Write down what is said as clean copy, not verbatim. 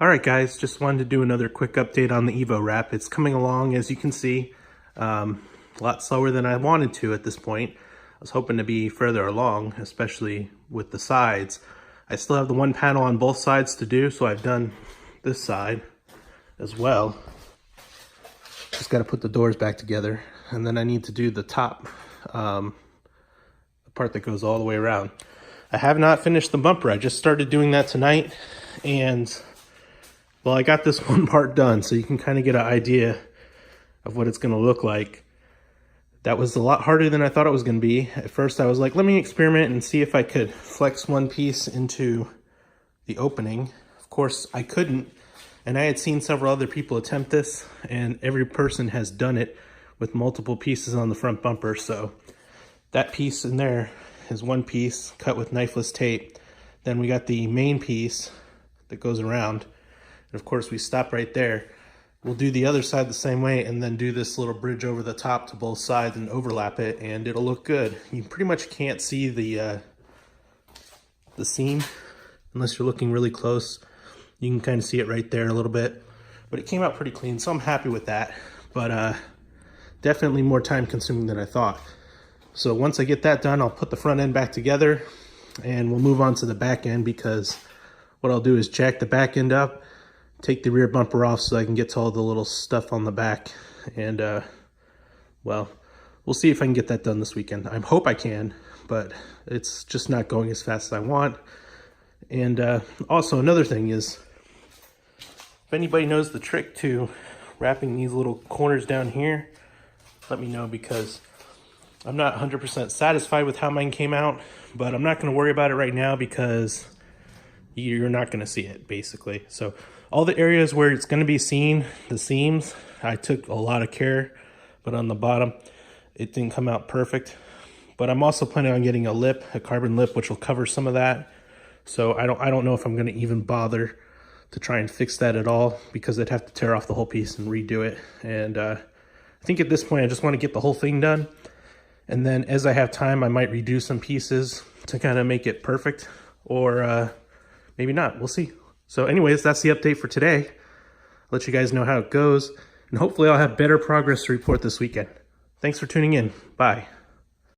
All right, guys, just wanted to do another quick update on the Evo wrap. It's coming along, as you can see, a lot slower than I wanted to at this point. I was hoping to be further along, especially with the sides. I still have the one panel on both sides to do, so I've done this side as well. Just got to put the doors back together, and then I need to do the top, the part that goes all the way around. I have not finished the bumper. I just started doing that tonight, and well, I got this one part done, so you can kind of get an idea of what it's going to look like. That was a lot harder than I thought it was going to be. At first, I was like, let me experiment and see if I could flex one piece into the opening. Of course, I couldn't, and I had seen several other people attempt this, and every person has done it with multiple pieces on the front bumper. So that piece in there is one piece cut with knifeless tape. Then we got the main piece that goes around. And of course, we stop right there. We'll do the other side the same way and then do this little bridge over the top to both sides and overlap it, and it'll look good. You pretty much can't see the seam unless you're looking really close. You can kind of see it right there a little bit, but it came out pretty clean, so I'm happy with that. But definitely more time consuming than I thought. So once I get that done, I'll put the front end back together and we'll move on to the back end, because what I'll do is jack the back end up, take the rear bumper off so I can get to all the little stuff on the back. And well, we'll see if I can get that done this weekend. I hope I can, but it's just not going as fast as I want. And also another thing is, if anybody knows the trick to wrapping these little corners down here, let me know, because I'm not 100% satisfied with how mine came out, but I'm not going to worry about it right now because you're not going to see it, basically. So all the areas where it's going to be seen, the seams, I took a lot of care, but on the bottom, it didn't come out perfect. But I'm also planning on getting a lip, a carbon lip, which will cover some of that. So I don't know if I'm going to even bother to try and fix that at all, because I'd have to tear off the whole piece and redo it. And I think at this point, I just want to get the whole thing done. And then as I have time, I might redo some pieces to kind of make it perfect, or maybe not. We'll see. So anyways, that's the update for today. I'll let you guys know how it goes, and hopefully I'll have better progress to report this weekend. Thanks for tuning in. Bye.